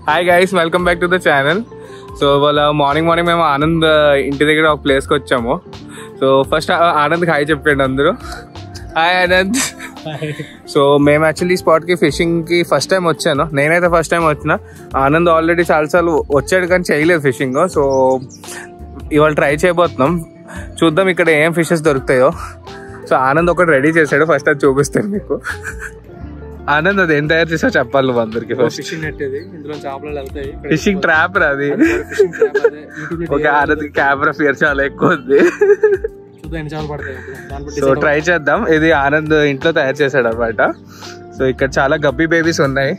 Hi guys, welcome back to the channel. So వాళ్ళ morning మేము ఆనంద్ ఇంటి దగ్గర ఒక ప్లేస్కి వచ్చాము. సో ఫస్ట్ ఆనంద్కి హాయ్ చెప్పండి అందరూ. హాయ్ ఆనంద్. సో మేము యాక్చువల్లీ ఈ స్పాట్కి ఫిషింగ్కి ఫస్ట్ టైం వచ్చాను. నేనైతే ఫస్ట్ టైం వచ్చిన. ఆనంద్ ఆల్రెడీ చాలాసార్లు వచ్చాడు కానీ చేయలేదు ఫిషింగ్. సో ఇవాళ ట్రై చేయబోతున్నాం, చూద్దాం ఇక్కడ ఏం ఫిషెస్ దొరుకుతాయో. సో ఆనంద్ ఒకటి రెడీ చేశాడు, ఫస్ట్ అది చూపిస్తాను మీకు. ఆనంద్ అది ఏం తయారు చేసా చెప్పాలి నువ్వు అందరికి. ఫిషింగ్ నెట్ ఇది, ఇందులో చేపలు వెళ్తాయి. ఫిషింగ్ ట్రాప్ అది. ఓకే, ఆనంద్ కెమెరా ఫియర్ చాలా ఎక్కువ ఉంది. సో ట్రై చేద్దాం. ఇది ఆనంద్ ఇంట్లో తయారు చేశాడు అన్నమాట. సో ఇక్కడ చాలా గప్పీ బేబీస్ ఉన్నాయి.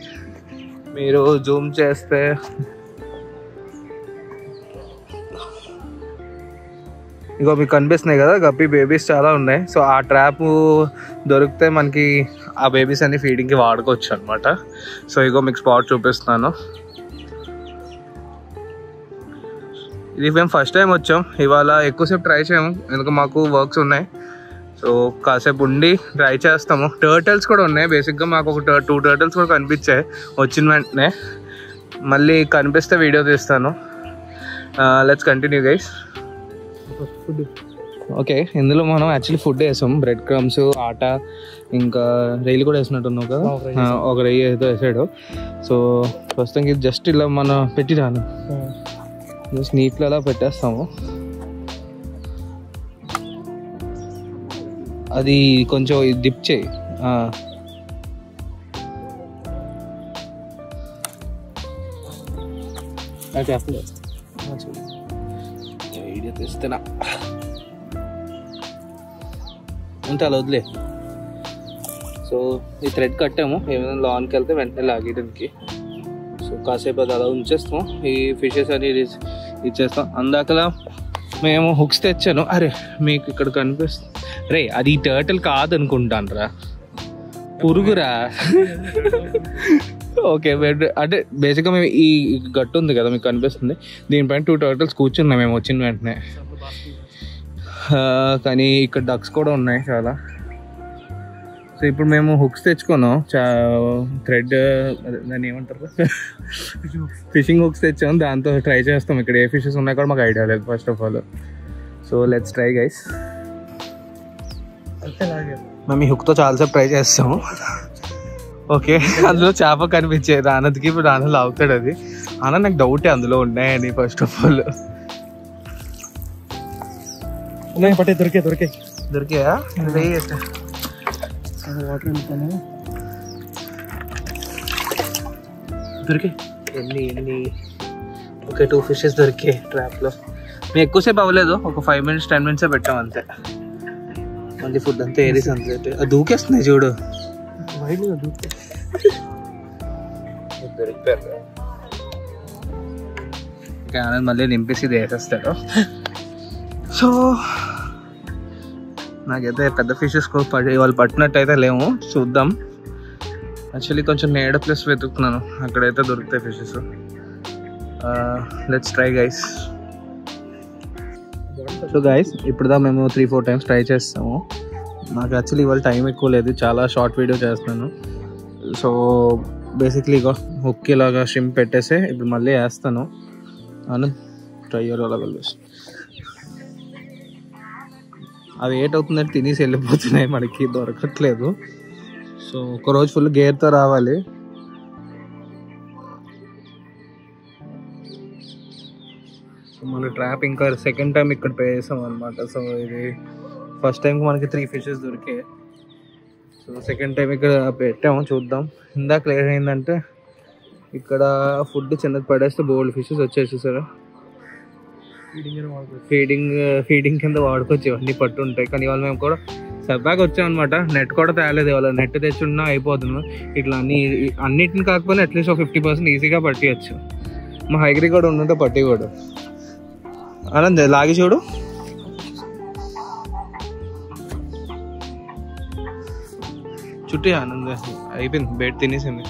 మీరు జూమ్ చేస్తే ఇగో మీకు కనిపిస్తున్నాయి కదా, గప్పీ బేబీస్ చాలా ఉన్నాయి. సో ఆ ట్రాప్ దొరికితే మనకి ఆ బేబీస్ అన్ని ఫీడింగ్కి వాడుకోవచ్చు అనమాట. సో ఇగో మీకు స్పాట్ చూపిస్తున్నాను. ఇది మేము ఫస్ట్ టైం వచ్చాం. ఇవాళ ఎక్కువసేపు ట్రై చేయము, ఎందుకంటే మాకు వర్క్స్ ఉన్నాయి. సో కాసేపు ఉండి ట్రై చేస్తాము. టర్టల్స్ కూడా ఉన్నాయి. బేసిక్గా మాకు ఒక 2 టర్టల్స్ కూడా కనిపించాయి వచ్చిన వెంటనే. మళ్ళీ కనిపిస్తే వీడియో తీస్తాను. Let's continue guys. ఓకే, ఇందులో మనం యాక్చువల్లీ ఫుడ్ వేసాం. బ్రెడ్ క్రమ్స్, ఆట, ఇంకా రైలు కూడా వేసినట్టున్నావు కదా. ఒక రొయ్య ఏదో వేసాడు. సో ప్రస్తుతం ఇది జస్ట్ ఇలా మనం పెట్టి రాను, జస్ట్ నీట్లో అలా పెట్టేస్తాము. అది కొంచెం డిప్ చేయి. ఐడియా తెస్తున్నా అంటే అలా వదిలే. సో ఈ థ్రెడ్ కట్టాము, ఏమైనా లాన్కి వెళ్తే వెంటనే లాగేయడానికి. సో కాసేపు అది అలా ఉంచేస్తాం. ఈ ఫిషెస్ అని ఇచ్చేస్తాం. అందాకలా మేము హుక్స్ తెచ్చాను. అరే మీకు ఇక్కడ కనిపిస్తుంది. రే అది టర్టిల్ కాదనుకుంటాను రా, పురుగురా. ఓకే, అంటే బేసిక్గా మేము ఈ గట్టు ఉంది కదా మీకు కనిపిస్తుంది, దీనిపైన 2 టర్టిల్స్ కూర్చున్నాం మేము వచ్చిన వెంటనే. కానీ ఇక్కడ డక్స్ కూడా ఉన్నాయి చాలా. సో ఇప్పుడు మేము హుక్స్ తెచ్చుకున్నాం, థ్రెడ్ దాన్ని ఏమంటారు, ఫిషింగ్ హుక్స్ తెచ్చాము. దాంతో ట్రై చేస్తాం. ఇక్కడ ఏ ఫిషెస్ ఉన్నాయి కూడా మాకు ఐడియా లేదు first of all. So let's try guys. మేము ఈ హుక్తో చాలాసేపు ట్రై చేస్తాము. ఓకే, అందులో చేప కనిపించేది ఆనంద్కి. ఇప్పుడు ఆనంద్ లాగుతాడు అది. ఆనంద్ నాకు డౌటే అందులో ఉన్నాయని ఫస్ట్ ఆఫ్ ఆల్. పట్టే దొరికాయా? దొరికాయి. ఎన్ని ఓకే, 2 ఫిషెస్ దొరికాయి ట్రాప్లో. మేము ఎక్కువసేపు అవ్వలేదు, ఒక 5 minutes 10 minutes పెట్టాం అంతే. మళ్ళీ ఫుడ్ అంతా ఏరీస్ అంతే. అది దూకేస్తున్నాయి చూడు. ఆనంద్ మళ్ళీ నింపేసి ఇది వేసేస్తాడు. సో నాకైతే పెద్ద ఫిషెస్ వాళ్ళు పట్టినట్టయితే లేవు, చూద్దాం. యాక్చువల్లీ కొంచెం నేడ ప్లేస్ వెతుకుతున్నాను, అక్కడైతే దొరుకుతాయి fishes. Let's try guys. So guys ఇప్పుడు మేము 3-4 times ట్రై చేస్తాము. నాకు యాక్చువల్లీ ఇవాళ టైం ఎక్కువ లేదు, చాలా షార్ట్ వీడియో చేస్తున్నాను. సో బేసిక్లీ ఇక హుక్ ఇలాగా షింప్ పెట్టేసి ఇప్పుడు మళ్ళీ వేస్తాను. ఆనంద్ ట్రై అలాగ అవి ఏటవుతుందంటే తినేసి వెళ్ళిపోతున్నాయి, మనకి దొరకట్లేదు. సో ఒకరోజు ఫుల్ గేర్తో రావాలి. సో మన ట్రాప్ ఇంకా సెకండ్ టైం ఇక్కడ వేసాం అనమాట. సో ఇది ఫస్ట్ టైంకి మనకి 3 ఫిషెస్ దొరికాయి. సో సెకండ్ టైం ఇక్కడ పెట్టాము, చూద్దాం. ఇందాక ఏమైందంటే ఇక్కడ ఫుడ్ చిన్నది పడేస్తే బోల్డ్ ఫిషెస్ వచ్చేసేసారు. ఫీడింగ్ కింద వాడుకోవచ్చు, ఇవన్నీ పట్టు ఉంటాయి. కానీ ఇవాళ మేము కూడా సబ్బాగా వచ్చామన్నమాట. నెట్ కూడా తేలేదు ఇవాళ. నెట్ తెచ్చున్నా అయిపోతున్నాం. ఇట్లా అన్నిటిని కాకపోయినా అట్లీస్ట్ 50% ఈజీగా పట్టియచ్చు. మా హైగ్రీ కూడా ఉండుంటే పట్టి కూడా. ఆనంద్ లాగి చూడు. చుట్టూ ఆనంద్ అయిపోయింది, బయట తినేసింది.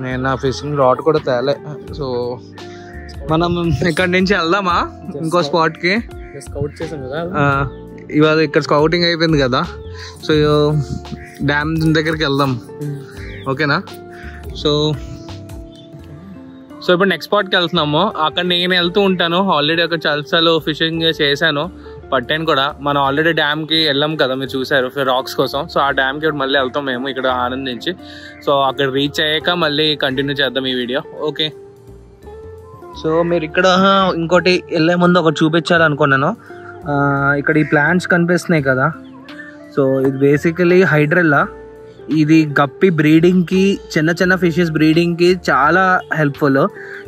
నేను నా ఫిషింగ్ రాడ్ కూడా తేలే. సో మనం ఇక్కడ నుంచి వెళ్దామా ఇంకో స్పాట్ కి? స్కౌట్ చేసాం కదా, ఇవాళ ఇక్కడ స్కౌటింగ్ అయిపోయింది కదా, సో డ్యామ్ దగ్గరికి వెళ్దాం. ఓకేనా? సో ఇప్పుడు నెక్స్ట్ స్పాట్కి వెళ్తున్నాము. అక్కడ నేను వెళ్తూ ఉంటాను. ఆల్రెడీ అక్కడ చాలాసార్లు ఫిషింగ్ చేశాను, పట్టాను కూడా. మనం ఆల్రెడీ డ్యామ్కి వెళ్ళాం కదా, మీరు చూసారు రాక్స్ కోసం. సో ఆ డ్యామ్కి ఇప్పుడు మళ్ళీ వెళ్తాం మేము ఇక్కడ ఆనంద్ నుంచి. సో అక్కడ రీచ్ అయ్యాక మళ్ళీ కంటిన్యూ చేద్దాం ఈ వీడియో. ఓకే. సో మీరు ఇక్కడ ఇంకోటి వెళ్ళే ముందు ఒకటి చూపించాలనుకున్నాను. ఇక్కడ ఈ ప్లాంట్స్ కనిపిస్తున్నాయి కదా, సో ఇది బేసికలీ హైడ్రెల్లా. ఇది గప్పి బ్రీడింగ్కి, చిన్న చిన్న ఫిషెస్ బ్రీడింగ్కి చాలా హెల్ప్ఫుల్.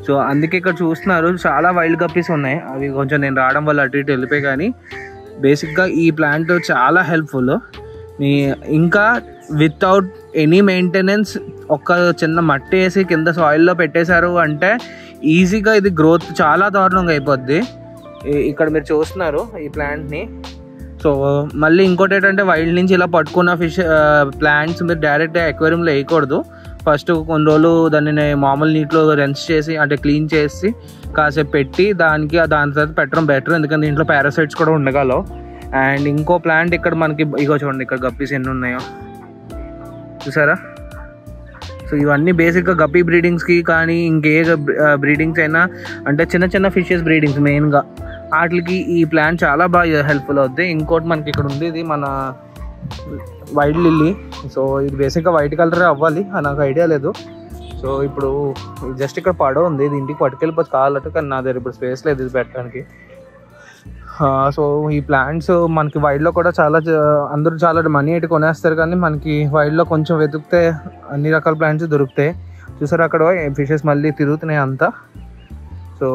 సో అందుకే ఇక్కడ చూస్తున్నారు చాలా వైల్డ్ గప్పీస్ ఉన్నాయి. అవి కొంచెం నేను రావడం వల్ల అటు ఇటు వెళ్ళిపోయి, కానీ బేసిక్గా ఈ ప్లాంట్ చాలా హెల్ప్ఫుల్. ఇంకా వితౌట్ ఎనీ మెయింటెనెన్స్ ఒక చిన్న మట్టి వేసి కింద సాయిల్లో పెట్టేశారు అంటే ఈజీగా ఇది గ్రోత్ చాలా దారుణంగా అయిపోద్ది. ఇక్కడ మీరు చూస్తున్నారు ఈ ప్లాంట్ని. సో మళ్ళీ ఇంకోటి ఏంటంటే వైల్డ్ నుంచి ఇలా పట్టుకున్న ఫిష్ ప్లాంట్స్ మీరు డైరెక్ట్గా అక్వేరియంలో వేయకూడదు. ఫస్ట్ కొన్ని రోజులు దాన్ని మామూలు నీటిలో రెన్స్ చేసి, అంటే క్లీన్ చేసి కాసేపు పెట్టి దాని తర్వాత పెట్టడం బెటర్. ఎందుకంటే దీంట్లో పారాసైట్స్ కూడా ఉండగలవు. అండ్ ఇంకో ప్లాంట్ ఇక్కడ మనకి ఇగో చూడండి, ఇక్కడ గప్పీస్ ఎన్ని ఉన్నాయో చూసారా. సో ఇవన్నీ బేసిక్గా గప్పీ బ్రీడింగ్స్కి కానీ ఇంకే బ్రీడింగ్స్ అయినా, అంటే చిన్న చిన్న ఫిషెస్ బ్రీడింగ్స్ మెయిన్గా వాటికి ఈ ప్లాంట్ చాలా బాగా హెల్ప్ఫుల్ అవుద్ది. ఇంకోటి మనకి ఇక్కడ ఉంది, ఇది మన వైట్ లిల్లీ. సో ఇది బేసిక్గా వైట్ కలరే అవ్వాలి, నాకు ఐడియా లేదు. సో ఇప్పుడు జస్ట్ ఇక్కడ పడవ ఉంది, ఇది ఇంటికి పట్టుకెళ్ళిపోవచ్చు కావాలంటే, కానీ నా దగ్గర ఇప్పుడు స్పేస్ లేదు ఇది పెట్టడానికి. సో ఈ ప్లాంట్స్ మనకి వైల్డ్లో కూడా అందరూ చాలా మనీ అయితే కొనేస్తారు, కానీ మనకి వైల్డ్లో కొంచెం వెతికితే అన్ని రకాల ప్లాంట్స్ దొరుకుతాయి. చూసారు అక్కడ ఫిషెస్ మళ్ళీ తిరుగుతున్నాయి అంతా. So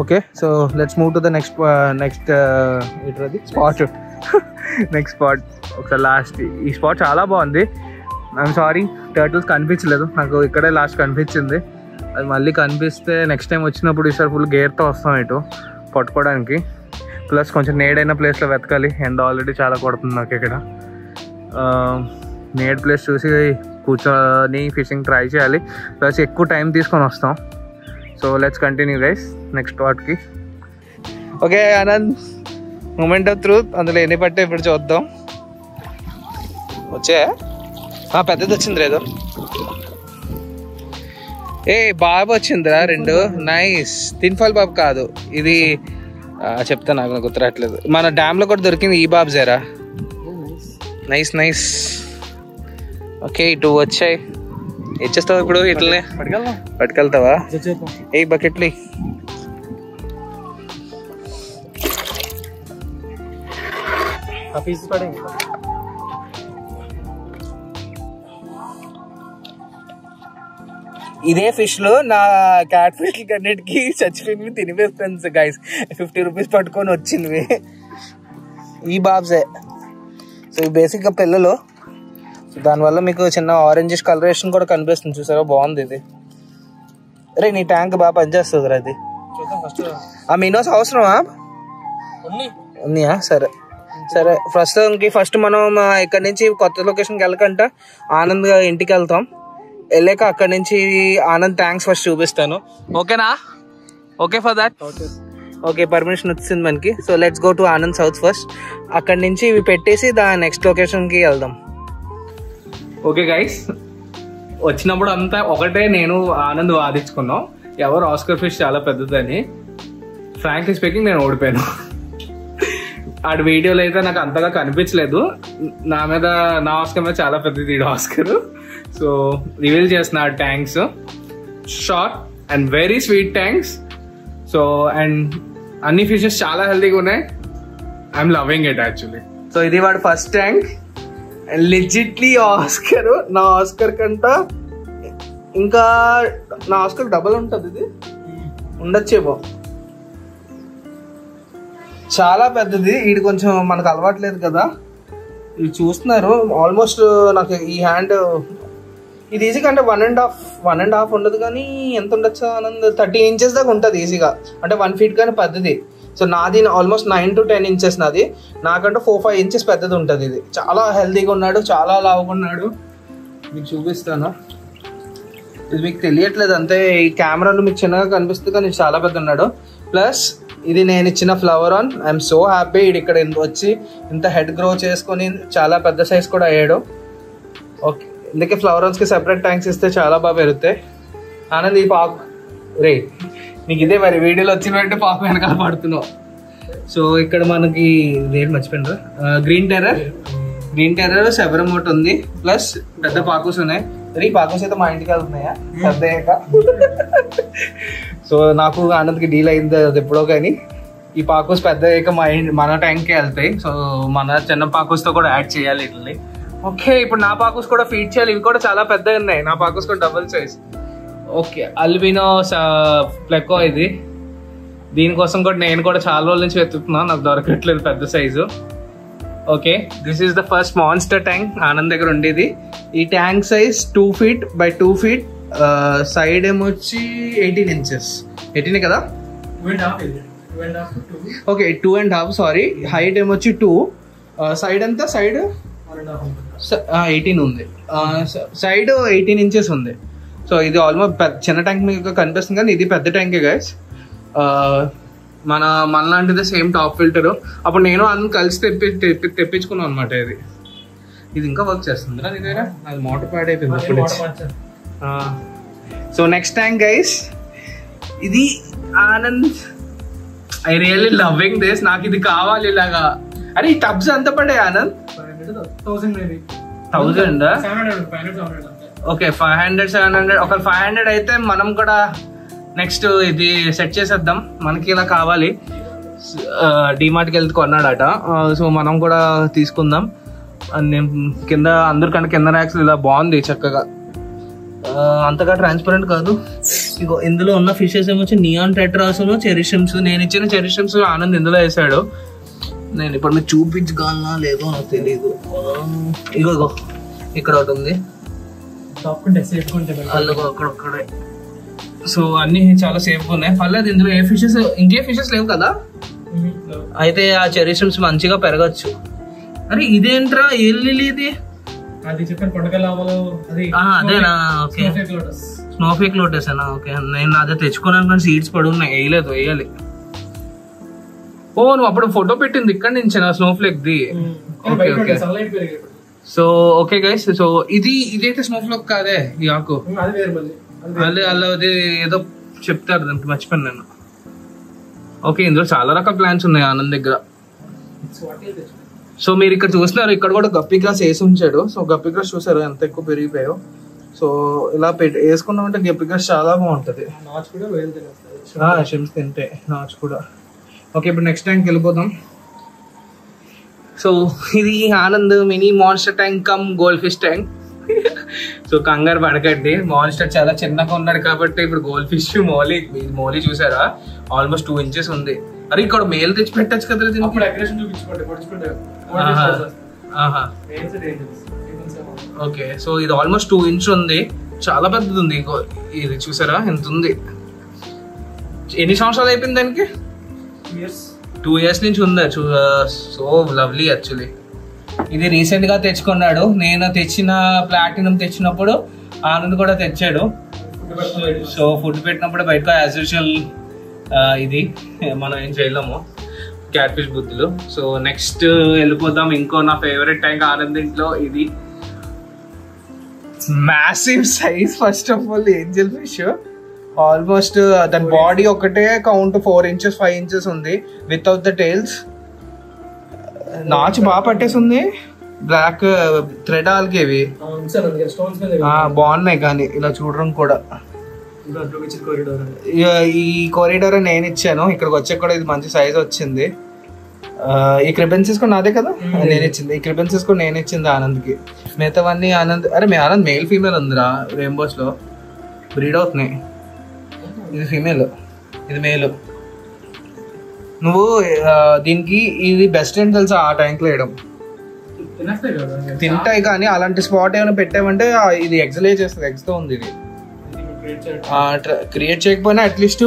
okay, so let's move to the next spot. Next spot ఒకసారి లాస్ట్. ఈ స్పాట్ చాలా బాగుంది. ఐఎమ్ సారీ టర్టిల్స్ కనిపించలేదు నాకు, ఇక్కడే లాస్ట్ కనిపించింది. అది మళ్ళీ కనిపిస్తే నెక్స్ట్ టైం వచ్చినప్పుడు ఈసారి ఫుల్ గేర్తో వస్తాం ఇటు పట్టుకోవడానికి. ప్లస్ కొంచెం నేడైన ప్లేస్లో వెతకాలి, ఎండ ఆల్రెడీ చాలా కొడుతుంది నాకు ఇక్కడ. నేడ్ ప్లేస్ చూసి కూర్చొని ఫిషింగ్ ట్రై చేయాలి, ప్లస్ ఎక్కువ టైం తీసుకొని వస్తాం. So let's continue guys next స్పాట్కి. Okay Anand, moment of truth. అందులో ఎన్ని పట్టే ఇప్పుడు చూద్దాం. వచ్చా పెద్దది వచ్చింది ఏదో. బాబు వచ్చిందిరా 2. నైస్. తిన్ఫాల్ బాబు కాదు ఇది, చెప్తా నాకు గుర్తురాట్లేదు. మన డ్యామ్లో కూడా దొరికింది ఈ బాబ్జేరా. Nice nice. ఓకే 2 వచ్చాయి. ఇచ్చేస్తావు ఇప్పుడు ఇట్లనే పట్టుకెళ్తావా? ఏ బకెట్లు ఇదే ఫిష్ లో నా క్యాట్ ఫిష్ అన్నిటికీ చచ్చిపోయి తినివేస్తాను గైస్. 50 రూపీస్ పట్టుకొని వచ్చింది ఈ బాబ్సే. సో బేసిక్గా పిల్లలు, దానివల్ల మీకు చిన్న ఆరెంజిష్ కలరేషన్ కూడా కనిపిస్తుంది చూసారా, బాగుంది ఇది. అరే నీ ట్యాంక్ బాగా పనిచేస్తుంది రా అది. ఆ మీనోస్ అవసరమా? ఉన్నాయా? సరే సరే. ఫస్ట్ మనం ఇక్కడ నుంచి కొత్త లొకేషన్కి వెళ్ళకంట ఆనంద్ ఇంటికి వెళ్తాం. వెళ్ళాక అక్కడ నుంచి ఆనంద్ థ్యాంక్స్ ఫస్ట్ చూపిస్తాను. ఓకేనా? Okay for that? Okay, permission వచ్చింది మనకి. So let's go to Anand house first. అక్కడ నుంచి ఇవి పెట్టేసి నెక్స్ట్ లొకేషన్కి వెళ్దాం. ఓకే గైస్, వచ్చినప్పుడు అంతా ఒకటే నేను ఆనంద్ వాదించుకున్నాం ఎవరు ఆస్కర్ ఫిష్ చాలా పెద్దదని. ఫ్రాంక్లీ స్పీకింగ్ నేను ఓడిపోయాను. ఆడి వీడియోలో అయితే నాకు అంతగా కనిపించలేదు. నా ఆస్కర్ మీద చాలా పెద్దది ఆస్కర్. సో రివీల్ చేసిన tanks, short and very sweet tanks. So and అన్ని ఫిషెస్ చాలా హెల్తీగా ఉన్నాయి. I'm loving it actually. So ఇది వాడు ఫస్ట్ ట్యాంక్. లెజిట్లీ ఆస్కర్, నా ఆస్కర్ కంట ఇంకా నా ఆస్కర్ డబల్ ఉంటుంది. ఇది ఉండొచ్చేమో, చాలా పెద్దది. ఇది కొంచెం మనకు అలవాట్లేదు కదా. ఇది చూస్తున్నారు ఆల్మోస్ట్ నాకు ఈ హ్యాండ్ ఇది ఈజీగా అంటే 1.5 ఉండదు, కానీ ఎంత ఉండొచ్చు ఆనంద్ 13 ఇంచెస్ దాకా ఉంటుంది ఈజీగా. అంటే 1 feet కానీ పెద్దది. సో నాది ఆల్మోస్ట్ 9 to 10 inches నాది. నాకంటే 4-5 inches పెద్దది ఉంటుంది. ఇది చాలా హెల్తీగా ఉన్నాడు, చాలా లావుగా ఉన్నాడు. మీకు చూపిస్తాను. ఇది మీకు తెలియట్లేదు అంతే, ఈ కెమెరాలో మీకు చిన్నగా కనిపిస్తుంది కానీ చాలా పెద్ద ఉన్నాడు. ప్లస్ ఇది నేను ఇచ్చిన flower on. I'm so happy. ఇది ఇక్కడ వచ్చి ఇంత హెడ్ గ్రో చేసుకొని చాలా పెద్ద సైజ్ కూడా అయ్యాడు. ఓకే, ఇందుకే ఫ్లవర్ ఆన్స్కి సెపరేట్ ట్యాంక్స్ ఇస్తే చాలా బాగా పెరుగుతాయి. ఆనంద్ ఈ పాకు రే నీకు ఇదే మరి వీడియోలో వచ్చినట్టు పాకు వెనకాల పడుతున్నావు. సో ఇక్కడ మనకి రేట్ మర్చిపోయినారు. గ్రీన్ టెర్రర్ సెవరమోట్ ఉంది, ప్లస్ పెద్ద పాకుస్ ఉన్నాయి. ఈ పాకుస్ అయితే మా ఇంటికి వెళ్తున్నాయా పెద్ద అయ్యాక. సో నాకు ఆనంద్కి డీల్ అయింది అది ఎప్పుడో, కానీ ఈ పాకుస్ పెద్ద అయ్యాక మన ట్యాంక్కే వెళ్తాయి. సో మన చిన్న పాకుస్తో కూడా యాడ్ చేయాలి ఇట్లని. ఓకే, ఇప్పుడు నా పాకుస్ కూడా ఫీడ్ చేయాలి. ఇవి కూడా చాలా పెద్దగా ఉన్నాయి. నా పాకుస్ కూడా డబుల్ సైజ్. ఓకే, అల్బినో ప్లెకో ఇది. దీనికోసం కూడా నేను కూడా చాలా రోజుల నుంచి వెతుకుతున్నాను, నాకు దొరకట్లేదు పెద్ద size. Okay, this is the first monster tank Anand దగ్గర ఉండేది. ఈ tank size 2 feet by 2 feet. Side ఏమొచ్చి 18 inches. 18 కదా? 2.5. Okay, 2.5 sorry. హైట్ ఏమొచ్చి 2. సైడ్ అంతా సైడ్ 18 ఉంది. సైడ్ 18 inches ఉంది. సో ఇది ఆల్మోస్ట్ చిన్న ట్యాంక్ మీకు కనిపిస్తుంది, కానీ ఇది పెద్ద ట్యాంకే గైస్. మనలాంటిది సేమ్ టాప్ ఫిల్టర్. అప్పుడు నేను అందుకు కలిసి తెప్పించుకున్నాను అనమాట. ఇది ఇంకా వర్క్ చేస్తుంది నీ దగ్గర. అది మోటార్ ప్యాడ్ అయిపోయింది. సో నెక్స్ట్ ట్యాంక్ గైస్, ఇది Anand. I really loving this. నాకు ఇది కావాలి ఇలాగా. అరే ఈ టబ్స్ ఎంత పడే ఆనంద్? 1000. ఓకే, 500 700. ఒక 500 అయితే మనం కూడా నెక్స్ట్ ఇది సెట్ చేసేద్దాం. మనకి ఇలా కావాలి. డిమార్ట్కి వెళ్తే కొన్నాడట. సో మనం కూడా తీసుకుందాం. నేను కింద అందరికంటే కింద ర్యాక్స్ ఇలా బాగుంది చక్కగా. అంతగా ట్రాన్స్పరెంట్ కాదు. ఇగో ఇందులో ఉన్న ఫిషెస్ ఏమొచ్చి నియాన్ టెట్రాస్, చెరిషమ్స్. నేను ఇచ్చిన చెరిషమ్స్ ఆనంద్ ఇందులో వేసాడు. నేను ఇప్పుడు మీకు చూపించగలనా లేదో నాకు తెలియదు. ఇగో ఇక్కడ ఒకటి ఉంది. అక్కడొక్కడే. సో అన్ని చాలా సేఫ్గా ఉన్నాయి. పర్లేదు, ఇందులో ఇంకే ఫిషెస్ లేవు కదా. అయితే ఆ చెరిషమ్స్ మంచిగా పెరగచ్చు. అరే ఇదేంట్రా ఇది? అదేనా? ఓకే, స్నోఫేక్ లోటస్ అనా? ఓకే, నేను అదే తెచ్చుకున్నాను కానీ సీడ్స్ పడి ఉన్నాయి, వేయాలి. ఓ నువ్వు అప్పుడు ఫోటో పెట్టింది ఇక్కడ నుంచి నా Snowflake the. Okay okay. So okay guys, so ఇదైతే స్నోఫ్లేక్ కాదే ఈ ఆకు. అలా అది ఏదో చెప్తారు దానికి, మర్చిపోయాను నేను. ఓకే, ఇందులో చాలా రకాల ప్లాంట్స్ ఉన్నాయి ఆనంద్ దగ్గర. సో మీరు ఇక్కడ చూస్తున్నారు, ఇక్కడ కూడా గప్పి గ్రాస్ వేసి ఉంచాడు. సో గప్పి గ్రాస్ చూసారు ఎంత ఎక్కువ పెరిగిపోయాయో. సో ఇలా వేసుకున్నామంటే గప్పి గ్రాస్ చాలా బాగుంటది. షిమ్స్ తింటే నాచు కూడా. ఓకే, ఇప్పుడు నెక్స్ట్ ట్యాంక్ వెళ్ళిపోదాం. సో ఇది Anand mini monster tank come gold fish tank. So కంగారు పడకండి, మాన్స్టర్ చాలా చిన్నగా ఉన్నాడు కాబట్టి ఇప్పుడు గోల్డ్ ఫిష్ మోలీ చూసారా ఆల్మోస్ట్ 2 inches ఉంది. అరే ఇక్కడ మేల్ తెచ్చి పెట్టచ్చు కదా దీనికి. ఓకే, సో ఇది ఆల్మోస్ట్ 2 inches ఉంది, చాలా పెద్దది ఉంది. ఇది చూసారా ఎంత ఉంది. ఎన్ని సంవత్సరాలు అయిపోయింది దానికి? 2 years నుంచి ఉంది. So lovely actually. ఇది రీసెంట్ గా తెచ్చుకున్నాడు. నేను తెచ్చిన ప్లాటినం తెచ్చినప్పుడు ఆనంద్ కూడా తెచ్చాడు. సో ఫుడ్ పెట్టినప్పుడు బయటకు యాజ్ యూజువల్ ఇది మనం ఏం చేయలేము, క్యాట్ ఫిష్ బుద్ధులు. సో నెక్స్ట్ వెళ్ళిపోదాం. ఇంకో నా ఫేవరెట్ ట్యాంక్ ఆనంద్ ఇంట్లో. ఇది massive size. First of all Angel fish almost దాని బాడీ ఒకటే కౌంట్ 4 inches 5 inches ఉంది వితౌట్ ద టైల్స్. నాచు బాగా పట్టేసింది. బ్లాక్ థ్రెడ్ ఆల్గేవి బాగున్నాయి, కానీ ఇలా చూడడం కూడా. ఈ కారిడార్ నేను ఇచ్చాను, ఇక్కడికి వచ్చాక కూడా ఇది మంచి సైజ్ వచ్చింది. ఈ క్రిబెన్సెస్ కూడా నాదే కదా నేను ఇచ్చింది. ఈ క్రిబెన్సెస్ కూడా నేను ఇచ్చింది ఆనంద్కి. మిగతావన్నీ ఆనంద్. అరే ఆనంద్ మేల్ ఫీమేల్ ఉందిరా రెయిన్బోస్ లో, బ్రీడ్ అవుతున్నాయి. ఇది ఫీమేల్, ఇది మేల్. నువ్వు దీనికి ఇది బెస్ట్ ఏంటి తెలుసా, ఆ ట్యాంక్ లో వేయడం. తింటాయి, కానీ అలాంటి స్పాట్ ఏమైనా పెట్టామంటే ఇది ఎగ్స్ లే చేస్తుంది. ఎగ్స్ తో ఉంది ఇది. క్రియేట్ చేయకపోయినా అట్లీస్ట్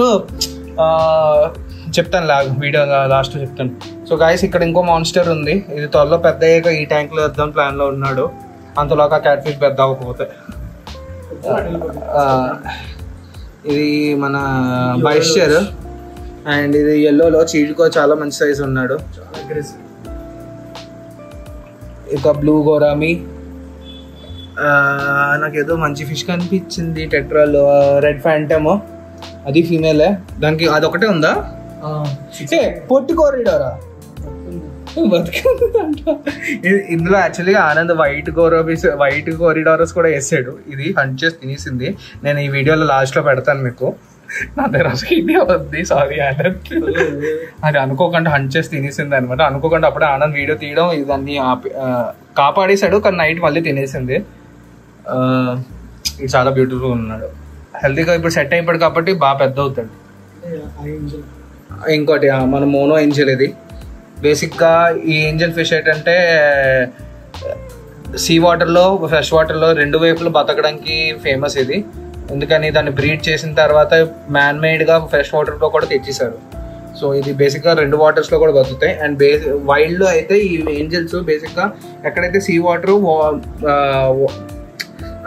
చెప్తాను వీడియో లాస్ట్ చెప్తాను. సో గాయస్ ఇక్కడ ఇంకో మాన్స్టర్ ఉంది. ఇది త్వరలో పెద్ద అయ్యాక ఈ ట్యాంక్ లో వేద్దాం ప్లాన్ లో ఉన్నాడు. అంతలోగా క్యాట్ ఫిష్ పెద్ద అవ్వకపోతే. ఇది మన బైస్టర్. అండ్ ఇది ఎల్లోలో చీల్కో చాలా మంచి సైజ్ ఉన్నాడు. ఇక బ్లూ గోరామి, నాకేదో మంచి ఫిష్ కనిపించింది టెట్రాలో, రెడ్ ఫ్యాంటమ్, అది ఫీమేలే. దానికి అదొకటే ఉందా? పొట్టి కారిడారా ఇందులో యాక్చువల్గా ఆనంద్ వైట్ కారిడారస్ కూడా వేసాడు. ఇది హంట్ చేసి తినేసింది. నేను ఈ వీడియోలో లాస్ట్లో పెడతాను మీకు. నా దగ్గర వద్ది, సారీ ఆనంద్. అది అనుకోకుండా హంట్ చేసి తినేసింది అనమాట. అనుకోకుండా అప్పుడే ఆనంద్ వీడియో తీయడం ఇదన్నీ కాపాడేశాడు, కానీ నైట్ మళ్ళీ తినేసింది. ఇది చాలా బ్యూటిఫుల్ ఉన్నాడు, హెల్తీగా ఇప్పుడు సెట్ అయిపోయాడు కాబట్టి బాగా పెద్ద అవుతాడు. ఇంకోటి మన మోనో ఏంజల్. ఇది బేసిక్గా ఈ ఏంజల్ ఫిష్ ఏంటంటే సీ వాటర్లో ఫ్రెష్ వాటర్లో రెండు వైపులు బతకడానికి ఫేమస్ ఇది. ఎందుకని దాన్ని బ్రీడ్ చేసిన తర్వాత మ్యాన్ మేడ్గా ఫ్రెష్ వాటర్లో కూడా తెచ్చేసారు. సో ఇది బేసిక్గా రెండు వాటర్స్లో కూడా బతుకుతాయి. అండ్ వైల్డ్లో అయితే ఈ ఏంజల్స్ బేసిక్గా ఎక్కడైతే సీ వాటర్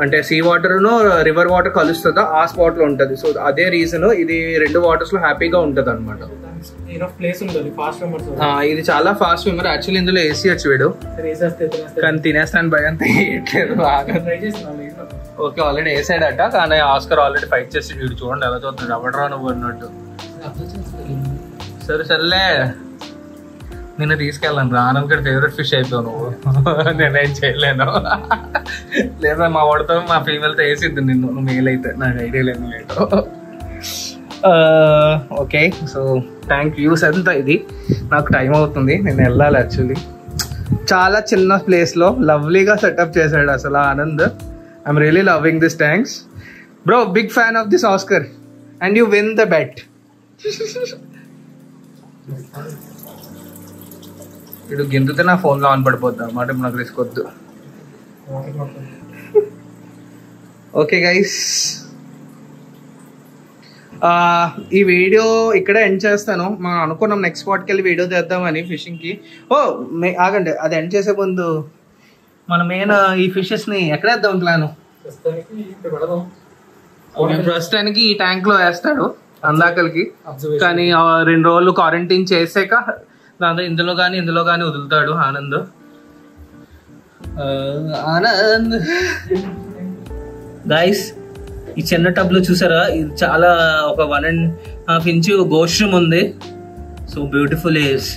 అంటే సీ వాటర్ను రివర్ వాటర్ కలుస్తుందో ఆ స్పాట్లో ఉంటుంది. సో అదే రీజన్ ఇది రెండు వాటర్స్లో హ్యాపీగా ఉంటుంది అనమాట. ఇది చాలా ఫాస్ట్ స్విమ్మర్. యాక్చువల్లీ ఇందులో వేసేయచ్చు వీడు, కానీ తినేస్తాను భయం తీయట్లేదు. ఓకే ఆల్రెడీ వేసాడట, కానీ ఆస్కర్ ఆల్రెడీ ఫైట్ చేసి వీడు చూడండి ఎలా చూస్తున్నాడు, ఎవడరా నువ్వు అన్నట్టు. సరేలే నిన్ను తీసుకెళ్ళాను రా, ఆనంద్ గడి ఫేవరెట్ ఫిష్ అయిపోయావు నువ్వు. నేనేం చేయలేను. లేదా మా వాడితో మా ఫీమేల్తో వేసిద్దు నిన్ను, నువ్వు మేల్ అయితే. నాకు ఐడియా లేదు లేటో. ఓకే సో థ్యాంక్ యూస్ అంతా. ఇది నాకు టైం అవుతుంది, నేను వెళ్ళాలి. యాక్చువల్లీ చాలా చిన్న ప్లేస్లో లవ్లీగా సెటప్ చేశాడు అసలు Anand. I'm really loving this. Thanks bro, big fan of this Oscar and you win the bet. ఇటు గింతితే నా ఫోన్లో ఆన్ పడిపోద్ది అన్నమాట. ఇప్పుడు నాకు రిస్క్ వద్దు. ఓకే గైస్, ఈ వీడియో ఇక్కడే ఎండ్ చేస్తాను. మనం అనుకున్నాం నెక్స్ట్ స్పాట్కి వెళ్ళి వీడియో తీద్దామని ఫిషింగ్కి. ఆగండి, అది ఎండ్ చేసే ముందు మన మెయిన్ ఈ ఫిషెస్ని ఎక్కడేద్దాం ప్లాను. ప్రస్తుతానికి ఈ ట్యాంక్లో వేస్తాడు అందాకలకి, కానీ 2 రోజులు క్వారంటైన్ చేసాక దాంతో ఇందులో కానీ వదులుతాడు ఆనంద్. గైస్ ఈ చిన్న టబ్లో చూసారా, ఇది చాలా ఒక 1.5 ఇంచ్ గోష్రూమ్ ఉంది. So beautiful is.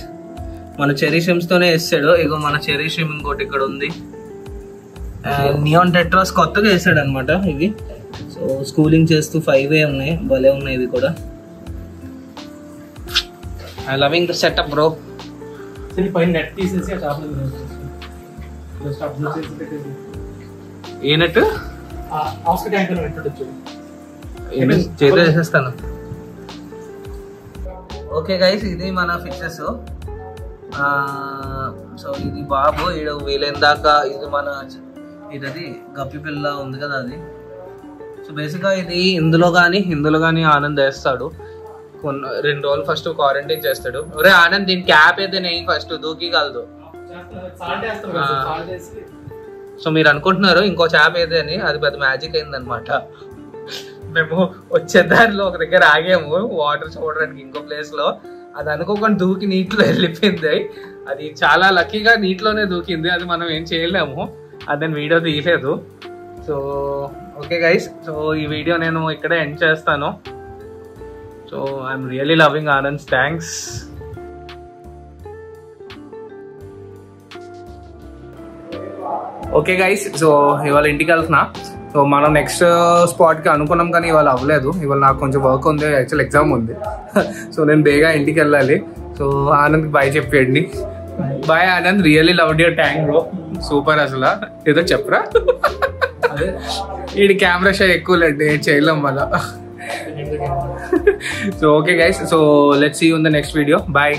మన చెరీ షిమ్స్తోనే వేసాడు. ఇగో మన చెరీ షిమ్ ఇంకోటి ఇక్కడ ఉంది. నియాన్ టెట్రాస్ కొత్తగా వేసాడు అనమాట ఇవి. సో స్కూలింగ్ చేస్తూ 5 ఉన్నాయి, భలే ఉన్నాయి ఇవి కూడా. I loving the setup bro. A net చేసేస్తాను. ఓకే గైస్, ఇది మన ఫిషెస్. సో ఇది బాబు వీలైన దాకా. ఇది మన ఇది గప్పి పిల్ల ఉంది కదా అది. సో బేసిక్గా ఇది ఇందులో కానీ ఆనంద్ వేస్తాడు. 2 రోజులు ఫస్ట్ క్వారంటైన్ చేస్తాడు. ఒరే ఆనంద్, దీని క్యాప్ అయితే నేను ఫస్ట్ దూకి కలదు. సో మీరు అనుకుంటున్నారు ఇంకో చేప ఏదే అని, అది పెద్ద మ్యాజిక్ అయిందనమాట. మేము వచ్చే దారిలో ఒక దగ్గర ఆగాము వాటర్ చూడడానికి ఇంకో ప్లేస్లో. అది అనుకోకుండా దూకి నీటిలో వెళ్ళిపోయింది. అది చాలా లక్కీగా నీటిలోనే దూకింది, అది మనం ఏం చేయలేము. అది వీడియో తీయలేదు. సో ఓకే గైస్, సో ఈ వీడియో నేను ఇక్కడే ఎండ్ చేస్తాను. So I'm really loving Anand. Thanks. Okay guys, so ఇవాళ ఇంటికి వెళ్తున్నా. సో మనం నెక్స్ట్ స్పాట్కి అనుకున్నాం కానీ ఇవాళ అవ్వలేదు. ఇవాళ నాకు కొంచెం వర్క్ ఉంది, యాక్చువల్ ఎగ్జామ్ ఉంది. సో నేను బేగా ఇంటికి వెళ్ళాలి. సో ఆనంద్కి బాయ్ చెప్పేయండి. Bye Anand, really loved your tank bro, super. అసలు ఏదో చెప్పరా, ఈ కెమెరా షో ఎక్కువ లేండి, చేయలేం మళ్ళా. So okay guys, so let's see you in the next video. Bye.